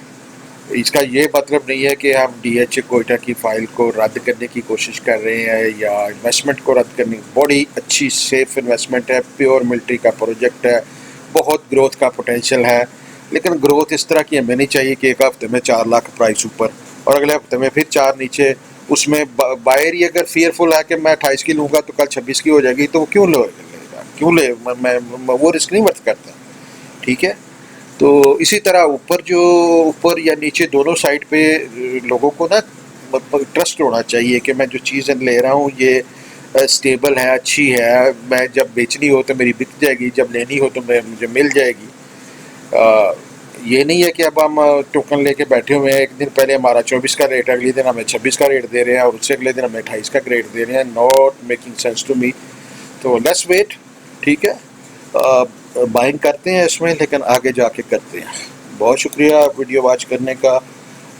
اس کا یہ مطلب نہیں ہے کہ ہم ڈی ایچ اے کوئٹہ کی فائل کو رد کرنے کی کوشش کر رہے ہیں یا انویسٹمنٹ کو رد کرنے۔ بڑی اچھی سیف انویسٹمنٹ ہے، پیور ملٹری کا پروجیکٹ ہے، بہت گروتھ کا پوٹینشیل ہے، لیکن گروتھ اس طرح کی ہمیں نہیں چاہیے کہ ایک ہفتے میں 4 لاکھ پرائس اوپر اور اگلے ہفتے میں پھر 4 نیچے۔ اس میں بائر ہی اگر فیئرفل ہے کہ میں 28 کی لوں گا تو کل 26 کی ہو جائے گی، تو وہ کیوں لے گا، کیوں لے، میں وہ رسک نہیں ورت کرتا، ٹھیک ہے۔ تو اسی طرح اوپر یا نیچے دونوں سائڈ پہ لوگوں کو نا ٹرسٹ ہونا چاہیے کہ میں جو چیزیں لے رہا ہوں یہ اسٹیبل ہے، اچھی ہے، میں جب بیچنی ہو تو میری بک جائے گی، جب لینی ہو تو مجھے مل جائے گی۔ یہ نہیں ہے کہ اب ہم ٹوکن لے کے بیٹھے ہوئے ہیں، ایک دن پہلے ہمارا 24 کا ریٹ ہے، اگلے دن ہمیں 26 کا ریٹ دے رہے ہیں، اور اس سے اگلے دن ہمیں 28 کا ریٹ دے رہے ہیں۔ Not making sense to me. تو لیٹس ویٹ، ٹھیک ہے، بائنگ کرتے ہیں اس میں، لیکن آگے جا کے کرتے ہیں۔ بہت شکریہ ویڈیو واچ کرنے کا۔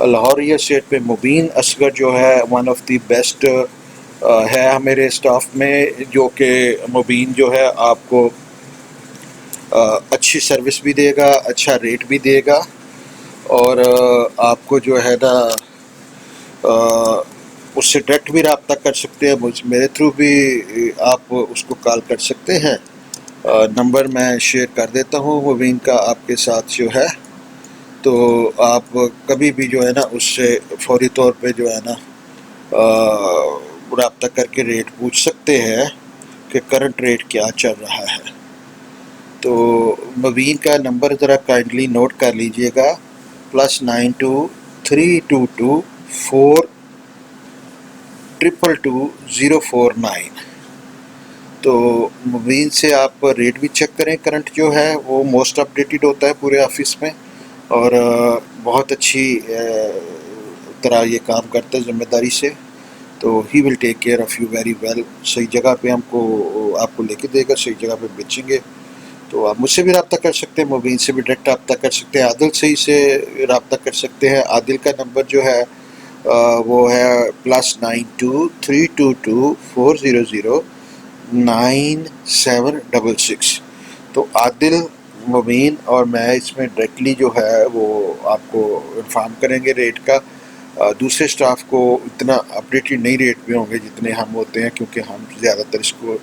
لاہور ریئل اسٹیٹ پہ مبین اصغر جو ہے ون آف دی بیسٹ ہے میرے اسٹاف میں، جو کہ مبین جو ہے آپ کو اچھی سروس بھی دے گا، اچھا ریٹ بھی دے گا، اور آپ کو جو ہے نا اس سے ڈائریکٹ بھی رابطہ کر سکتے ہیں، میرے تھرو بھی آپ اس کو کال کر سکتے ہیں۔ نمبر میں شیئر کر دیتا ہوں مبین کا آپ کے ساتھ جو ہے، تو آپ کبھی بھی جو ہے نا اس سے فوری طور پہ جو ہے نا رابطہ کر کے ریٹ پوچھ سکتے ہیں کہ کرنٹ ریٹ کیا چل رہا ہے۔ تو مبین کا نمبر ذرا کائنڈلی نوٹ کر لیجئے گا، +923224222049۔ تو مبین سے آپ ریٹ بھی چیک کریں، کرنٹ جو ہے وہ موسٹ اپڈیٹڈ ہوتا ہے پورے آفس میں، اور بہت اچھی طرح یہ کام کرتا ہے ذمہ داری سے۔ تو he will take care of you very well. صحیح جگہ پہ آپ کو لے کے دے گا، صحیح جگہ پہ بیچیں گے۔ تو آپ مجھ سے بھی رابطہ کر سکتے ہیں، مبین سے بھی ڈائریکٹ رابطہ کر سکتے ہیں، عادل صحیح سے رابطہ کر سکتے ہیں۔ عادل کا نمبر جو ہے وہ ہے +923240096766۔ تو عادل، مبین اور میں اس میں ڈائریکٹلی جو ہے وہ آپ کو انفارم کریں گے ریٹ کا۔ دوسرے سٹاف کو اتنا اپڈیٹڈ نہیں ریٹ پہ ہوں گے جتنے ہم ہوتے ہیں، کیونکہ ہم زیادہ تر اس کو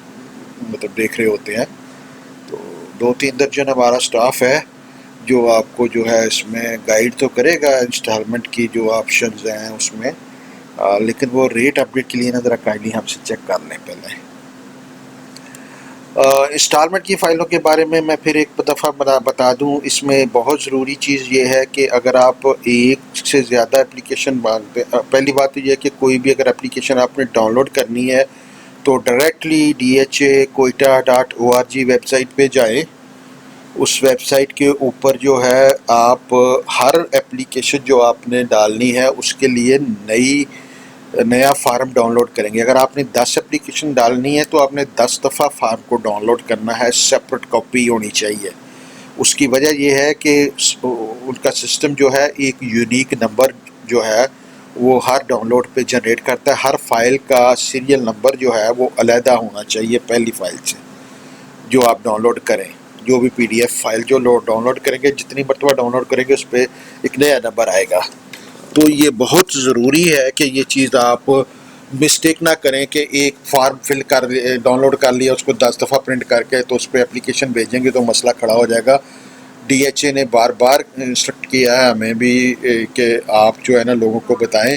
دیکھ رہے ہوتے ہیں۔ تو 2-3 درجن ہمارا سٹاف ہے جو آپ کو جو ہے اس میں گائیڈ تو کرے گا انسٹالمنٹ کی جو آپشنز ہیں اس میں، لیکن وہ ریٹ اپڈیٹ کے لیے نا ذرا کائنڈلی ہم سے چیک کر لیں پہلے۔ انسٹالمنٹ کی فائلوں کے بارے میں پھر ایک دفعہ بتا دوں، اس میں بہت ضروری چیز یہ ہے کہ اگر آپ ایک سے زیادہ اپلیکیشن مانگتے، پہلی بات تو یہ ہے کہ کوئی بھی اگر اپلیکیشن آپ نے ڈاؤن لوڈ کرنی ہے تو ڈائریکٹلی DHA-Koita.org ویب سائٹ پہ جائیں. اس ویب سائٹ کے اوپر جو ہے آپ ہر اپلیکیشن جو آپ نے ڈالنی ہے اس کے لیے نیا فارم ڈاؤن لوڈ کریں گے. اگر آپ نے 10 اپلیکیشن ڈالنی ہے تو آپ نے 10 دفعہ فارم کو ڈاؤن لوڈ کرنا ہے، سیپریٹ کاپی ہونی چاہیے. اس کی وجہ یہ ہے کہ ان کا سسٹم جو ہے ایک یونیک نمبر جو ہے وہ ہر ڈاؤن لوڈ پہ جنریٹ کرتا ہے. ہر فائل کا سیریل نمبر جو ہے وہ علیحدہ ہونا چاہیے پہلی فائل سے جو آپ ڈاؤن لوڈ کریں. جو بھی PDF فائل جو ڈاؤن لوڈ کریں گے، جتنی مرتبہ ڈاؤن لوڈ کریں گے اس پہ ایک نیا نمبر آئے گا. تو یہ بہت ضروری ہے کہ یہ چیز آپ مسٹیک نہ کریں کہ ایک فارم فل کر ڈاؤن لوڈ کر لیا، اس کو 10 دفعہ پرنٹ کر کے تو اس پہ اپلیکیشن بھیجیں گے تو مسئلہ کھڑا ہو جائے گا. DHA نے بار بار انسٹرکٹ کیا ہے ہمیں بھی کہ آپ جو ہے نا لوگوں کو بتائیں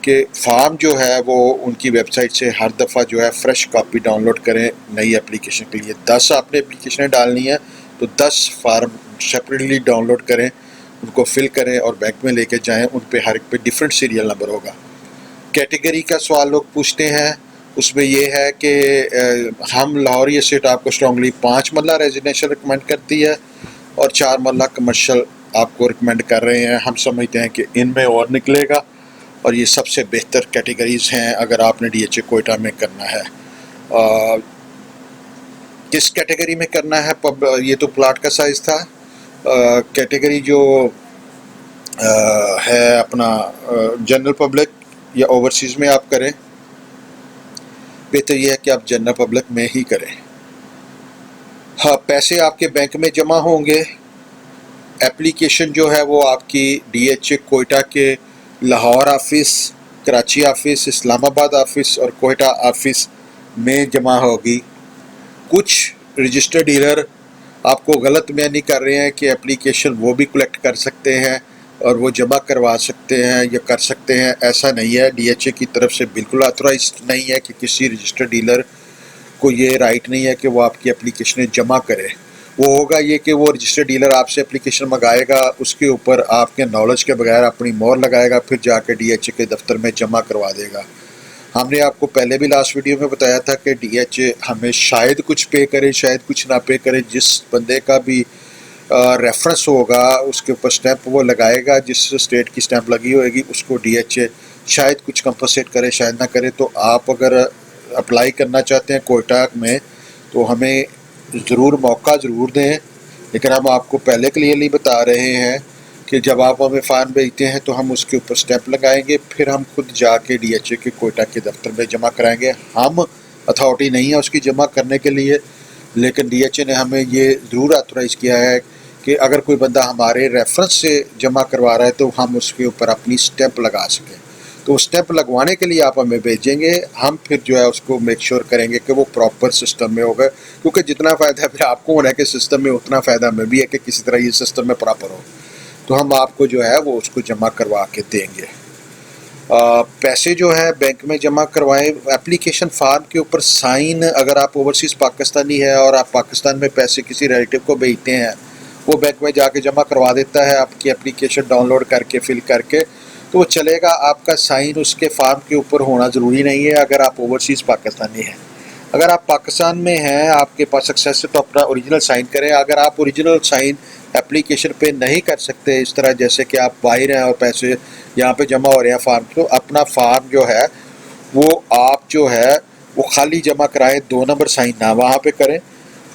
کہ فارم جو ہے وہ ان کی ویب سائٹ سے ہر دفعہ جو ہے فریش کاپی ڈاؤن لوڈ کریں نئی اپلیکیشن کے لیے. 10 آپ نے اپلیکیشنیں ڈالنی ہے تو 10 فارم سیپریٹلی ڈاؤن لوڈ کریں، ان کو فل کریں اور بینک میں لے کے جائیں. ان پہ ہر ایک پہ ڈیفرنٹ سیریل نمبر ہوگا. کیٹیگری کا سوال لوگ پوچھتے ہیں، اس میں یہ ہے کہ ہم لاہوری اسٹیٹ آپ کو اسٹرانگلی 5 مرلہ ریزیڈینشیل ریکمینڈ کرتی ہے اور 4 مرلہ کمرشل آپ کو ریکمینڈ کر رہے ہیں. ہم سمجھتے ہیں کہ ان میں اور نکلے گا اور یہ سب سے بہتر کیٹیگریز ہیں اگر آپ نے DHA کوئٹہ میں کرنا ہے. کس کیٹیگری میں کرنا ہے؟ یہ تو پلاٹ کا سائز تھا. کیٹیگری جو ہے اپنا جنرل پبلک یا اوورسیز میں آپ کریں، بہتر یہ ہے کہ آپ جنرل پبلک میں ہی کریں. ہاں، پیسے آپ کے بینک میں جمع ہوں گے. اپلیکیشن جو ہے وہ آپ کی DHA کوئٹہ کے لاہور آفس، کراچی آفس، اسلام آباد آفس اور کوئٹہ آفس میں جمع ہوگی. کچھ رجسٹرڈ ڈیلر آپ کو غلط بیانی کر رہے ہیں کہ اپلیکیشن وہ بھی کلیکٹ کر سکتے ہیں اور وہ جمع کروا سکتے ہیں یا کر سکتے ہیں. ایسا نہیں ہے. DHA کی طرف سے بالکل آتھورائزڈ نہیں ہے کہ کسی رجسٹرڈ ڈیلر کو یہ رائٹ نہیں ہے کہ وہ آپ کی اپلیکیشنیں جمع کرے. وہ ہوگا یہ کہ وہ رجسٹرڈ ڈیلر آپ سے اپلیکیشن منگائے گا، اس کے اوپر آپ کے نالج کے بغیر اپنی مور لگائے گا، پھر جا کے DHA کے دفتر میں جمع کروا دے گا. ہم نے آپ کو پہلے بھی لاسٹ ویڈیو میں بتایا تھا کہ DHA ہمیں شاید کچھ پے کرے شاید کچھ نہ پے کرے. جس بندے کا بھی ریفرنس ہوگا اس کے اوپر سٹیمپ وہ لگائے گا، جس اسٹیٹ کی سٹیمپ لگی ہوئے گی اس کو DHA شاید کچھ کمپنسیٹ کرے شاید نہ کرے. تو آپ اگر اپلائی کرنا چاہتے ہیں کوئٹہ میں تو ہمیں ضرور موقع ضرور دیں، لیکن ہم آپ کو پہلے کلیئرلی بتا رہے ہیں کہ جب آپ ہمیں فارم بھیجتے ہیں تو ہم اس کے اوپر سٹیمپ لگائیں گے، پھر ہم خود جا کے DHA کے کوئٹہ کے دفتر میں جمع کرائیں گے. ہم اتھارٹی نہیں ہے اس کی جمع کرنے کے لیے، لیکن DHA نے ہمیں یہ ضرور آتھورائز کیا ہے کہ اگر کوئی بندہ ہمارے ریفرنس سے جمع کروا رہا ہے تو ہم اس کے اوپر اپنی سٹیمپ لگا سکیں. تو سٹیمپ لگوانے کے لیے آپ ہمیں بھیجیں گے، ہم پھر جو ہے اس کو میک شور کریں گے کہ وہ پراپر سسٹم میں ہوگا، کیونکہ جتنا فائدہ پھر آپ کو ہونا ہے کہ سسٹم میں اتنا فائدہ ہمیں بھی ہے کہ کسی طرح یہ سسٹم میں پراپر ہو. تو ہم آپ کو جو ہے وہ اس کو جمع کروا کے دیں گے. پیسے جو ہے بینک میں جمع کروائیں. اپلیکیشن فارم کے اوپر سائن اگر آپ اوورسیز پاکستانی ہے اور آپ پاکستان میں پیسے کسی ریلیٹیو کو بھیجتے ہیں، وہ بینک میں جا کے جمع کروا دیتا ہے آپ کی اپلیکیشن ڈاؤن لوڈ کر کے فل کر کے، تو وہ چلے گا. آپ کا سائن اس کے فارم کے اوپر ہونا ضروری نہیں ہے اگر آپ اوورسیز پاکستانی ہیں. اگر آپ پاکستان میں ہیں، آپ کے پاس ایکسیس ہے تو اپنا اوریجنل سائن کریں. اگر آپ اوریجنل سائن اپلیکیشن پہ نہیں کر سکتے، اس طرح جیسے کہ آپ باہر ہیں اور پیسے یہاں پہ جمع ہو رہے ہیں فارم، تو اپنا فارم جو ہے وہ آپ جو ہے وہ خالی جمع کرائیں، 2 نمبر سائن نہ وہاں پہ کریں.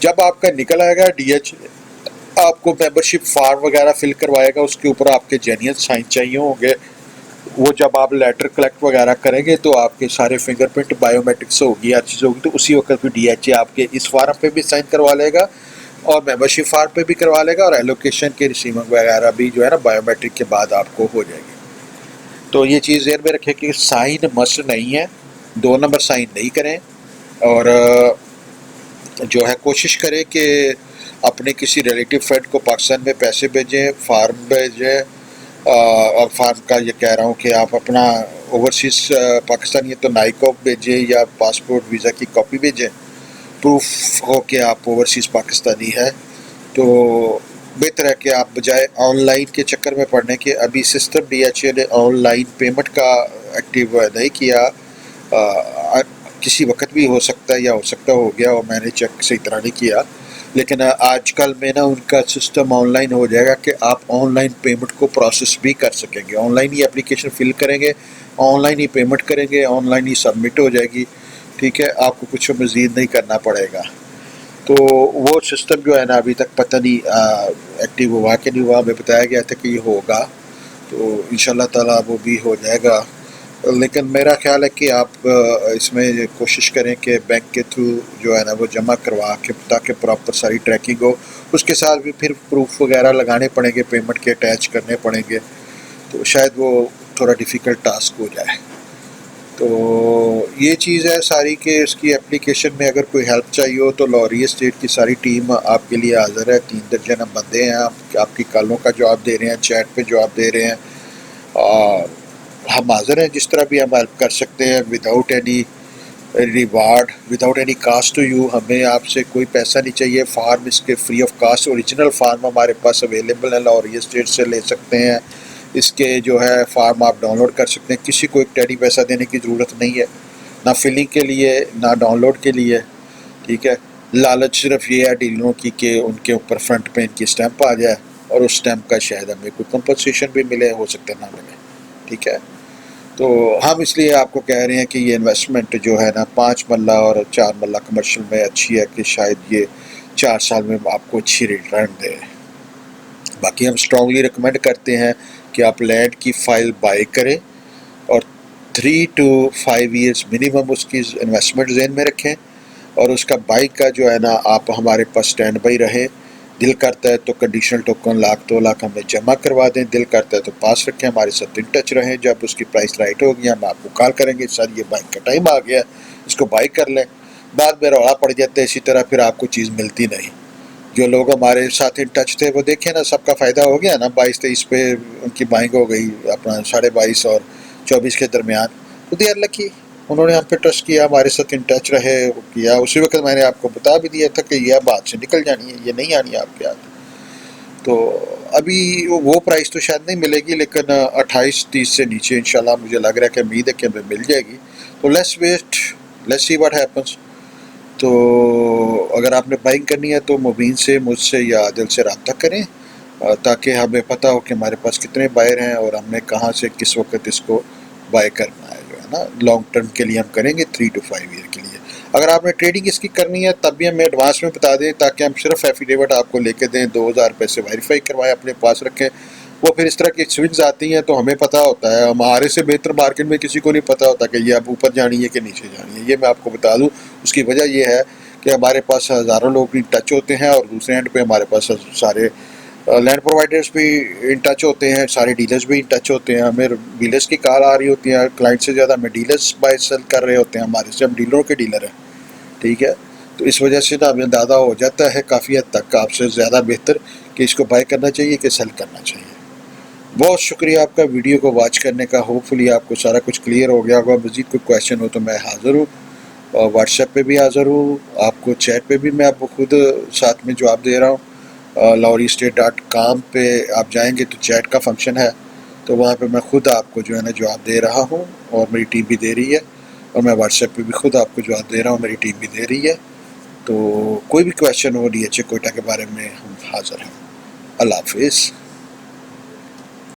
جب آپ کا نکل آئے گا DHA آپ کو ممبرشپ فارم وغیرہ فل کروائے گا، اس کے اوپر آپ کے جینین سائن چاہیے ہوں گے. وہ جب آپ لیٹر کلیکٹ وغیرہ کریں گے تو آپ کے سارے فنگر پرنٹ بایو میٹرکس ہوگی، ہر چیز ہوگی، تو اسی وقت پھر DHA آپ کے اس فارم پہ بھی سائن کروا لے گا اور ممبرشپ فارم پہ بھی کروا لے گا، اور ایلوکیشن کے ریسیونگ وغیرہ بھی جو ہے نا بایو میٹرک کے بعد آپ کو ہو جائے گی. تو یہ چیز ذہن میں رکھیں کہ سائن مسٹ نہیں ہے، 2 نمبر سائن نہیں کریں. اور جو ہے کوشش کریں کہ اپنے کسی ریلیٹیو فرینڈ کو پاکستان میں پیسے بھیجیں، فارم بھیجیں. اور فارم کا یہ کہہ رہا ہوں کہ آپ اپنا اوورسیز پاکستانی ہے تو نائی کاپ بھیجیں یا پاسپورٹ ویزا کی کاپی بھیجیں. پروف ہو کہ آپ اوورسیز پاکستانی ہے، تو بہتر ہے کہ آپ بجائے آن لائن کے چکر میں پڑنے کے، ابھی سسٹم ڈی ایچ اے نے آن لائن پیمنٹ کا ایکٹیو نہیں کیا، کسی وقت بھی ہو سکتا ہے یا ہو سکتا ہو گیا، اور میں نے چیک صحیح طرح نہیں کیا، لیکن آج کل میں نا ان کا سسٹم آن لائن ہو جائے گا کہ آپ آن لائن پیمنٹ کو پروسیس بھی کر سکیں گے، آن لائن ہی اپلیکیشن فل کریں گے، آن لائن ہی پیمنٹ کریں گے، آن لائن ہی سبمٹ ہو جائے گی، ٹھیک ہے، آپ کو کچھ مزید نہیں کرنا پڑے گا۔ تو وہ سسٹم جو ہے نا ابھی تک پتہ نہیں ایکٹیو ہوا کہ نہیں ہوا، ہمیں بتایا گیا تھا کہ یہ ہوگا، تو انشاءاللہ تعالیٰ وہ بھی ہو جائے گا، لیکن میرا خیال ہے کہ آپ اس میں کوشش کریں کہ بینک کے تھرو جو ہے نا وہ جمع کروا کے، تاکہ پراپر ساری ٹریکنگ ہو، اس کے ساتھ بھی پھر پروف وغیرہ لگانے پڑیں گے، پیمنٹ کے اٹیچ کرنے پڑیں گے، تو شاید وہ تھوڑا ڈیفیکلٹ ٹاسک ہو جائے۔ تو یہ چیز ہے ساری کہ اس کی اپلیکیشن میں اگر کوئی ہیلپ چاہیے ہو تو لاہوری اسٹیٹ کی ساری ٹیم آپ کے لیے حاضر ہے، 3 درجن بندے ہیں، آپ کی کالوں کا جواب دے رہے ہیں، چیٹ پہ جواب دے رہے ہیں، اور ہم حاضر ہیں جس طرح بھی ہم ہیلپ کر سکتے ہیں، without any reward, without any cost to you, ہمیں آپ سے کوئی پیسہ نہیں چاہیے، فارم اس کے free of cost original form ہمارے پاس اویلیبل ہے، لاہوری اسٹیٹ سے لے سکتے ہیں، اس کے جو ہے فارم آپ ڈاؤن لوڈ کر سکتے ہیں، کسی کو ایک ٹیڈی پیسہ دینے کی ضرورت نہیں ہے، نہ فلنگ کے لیے نہ ڈاؤن لوڈ کے لیے، ٹھیک ہے، لالچ صرف یہ ہے ڈیلروں کی کہ ان کے اوپر فرنٹ پہ ان کی اسٹیمپ آ جائے، اور اس اسٹیمپ کا شاید ہمیں کوئی کمپنسیشن بھی ملے، ہو سکتا ہے نہ ملے، ٹھیک ہے۔ تو ہم اس لیے آپ کو کہہ رہے ہیں کہ یہ انویسٹمنٹ جو ہے نا 5 مرلہ اور 4 مرلہ کمرشل میں اچھی ہے، کہ شاید یہ 4 سال میں آپ کو اچھی ریٹرن دے۔ باقی ہم اسٹرانگلی ریکمینڈ کرتے ہیں کہ آپ لینڈ کی فائل بائی کریں، اور 3 to 5 ایئرس منیمم اس کی انویسٹمنٹ ذہن میں رکھیں، اور اس کا بائی کا جو ہے نا آپ ہمارے پاس اسٹینڈ بائی رہیں، دل کرتا ہے تو کنڈیشنل ٹوکن 1,00,000-2,00,000 ہمیں جمع کروا دیں، دل کرتا ہے تو پاس رکھیں، ہمارے ساتھ ان ٹچ رہیں، جب اس کی پرائس رائٹ ہوگی ہم آپ کو کال کریں گے، سر یہ بائک کا ٹائم آ گیا، اس کو بائی کر لیں، بعد میں روڑا پڑ جاتا ہے، اسی طرح پھر آپ کو چیز ملتی نہیں۔ جو لوگ ہمارے ساتھ ان ٹچ تھے وہ دیکھیں نا، سب کا فائدہ ہو گیا نا، 22-23 پہ ان کی بائنگ ہو گئی، اپنا 22.5 اور 24 کے درمیان، تو دے آر لکی، انہوں نے ہم پہ ٹرسٹ کیا، ہمارے ساتھ ان ٹچ رہے کیا، اسی وقت میں نے آپ کو بتا بھی دیا تھا کہ یہ اب ہاتھ سے نکل جانی ہے، یہ نہیں آنی آپ کے ہاتھ۔ تو ابھی وہ پرائس تو شاید نہیں ملے گی، لیکن 28-30 سے نیچے انشاءاللہ مجھے لگ رہا ہے کہ امید ہے کہ ہمیں مل جائے گی، تو let's wait, let's see what happens. تو اگر آپ نے بائنگ کرنی ہے تو مبین سے، مجھ سے یا عادل سے رابطہ کریں، تاکہ ہمیں پتہ ہو کہ ہمارے پاس کتنے بائر ہیں اور ہم نے کہاں سے کس وقت اس کو بائی کرنا ہے، جو ہے نا لانگ ٹرم کے لیے ہم کریں گے 3 to 5 ایئر کے لیے۔ اگر آپ نے ٹریڈنگ اس کی کرنی ہے تب بھی ہمیں ایڈوانس میں بتا دیں، تاکہ ہم صرف ایفیڈیوٹ آپ کو لے کے دیں، 2,000 روپے سے ویریفائی کروائیں، اپنے پاس رکھیں، وہ پھر اس طرح کی سوئنگز آتی ہیں تو ہمیں پتہ ہوتا ہے، ہمارے سے بہتر مارکیٹ میں کسی کو نہیں پتہ ہوتا کہ یہ اب اوپر جانی ہے کہ نیچے جانی ہے، یہ میں آپ کو بتا دوں۔ اس کی وجہ یہ ہے کہ ہمارے پاس ہزاروں لوگ بھی ٹچ ہوتے ہیں، اور دوسرے اینڈ پہ ہمارے پاس سارے لینڈ پرووائڈرز بھی ان ٹچ ہوتے ہیں، سارے ڈیلرز بھی ان ٹچ ہوتے ہیں، ہمیں ڈیلرز کی کال آ رہی ہوتی ہیں، کلائنٹ سے زیادہ ہمیں ڈیلرز بائی سیل کر رہے ہوتے ہیں، ہمارے سے ہم ڈیلروں کے ڈیلر ہیں، ٹھیک ہے۔ تو اس وجہ سے نا ہمیں اندازہ ہو جاتا ہے کافی حد تک آپ سے زیادہ بہتر کہ اس کو بائی کرنا چاہیے کہ سیل کرنا چاہیے۔ بہت شکریہ آپ کا ویڈیو کو واچ کرنے کا، ہوپ فلی آپ کو سارا کچھ کلیئر ہو گیا ہوگا، مزید کوئی کویشچن ہو تو میں حاضر ہوں، اور واٹس ایپ پہ بھی حاضر ہوں، آپ کو چیٹ پہ بھی میں آپ کو خود ساتھ میں جواب دے رہا ہوں، lahoreestate.com پہ آپ جائیں گے تو چیٹ کا فنکشن ہے، تو وہاں پہ میں خود آپ کو جو ہے نا جواب دے رہا ہوں، اور میری ٹیم بھی دے رہی ہے، اور میں واٹس ایپ پہ بھی خود آپ کو جواب دے رہا ہوں، میری ٹیم بھی دے رہی ہے، تو کوئی بھی کویشچن ہو DHA کوئٹہ کے بارے میں ہم حاضر ہیں۔ اللہ حافظ۔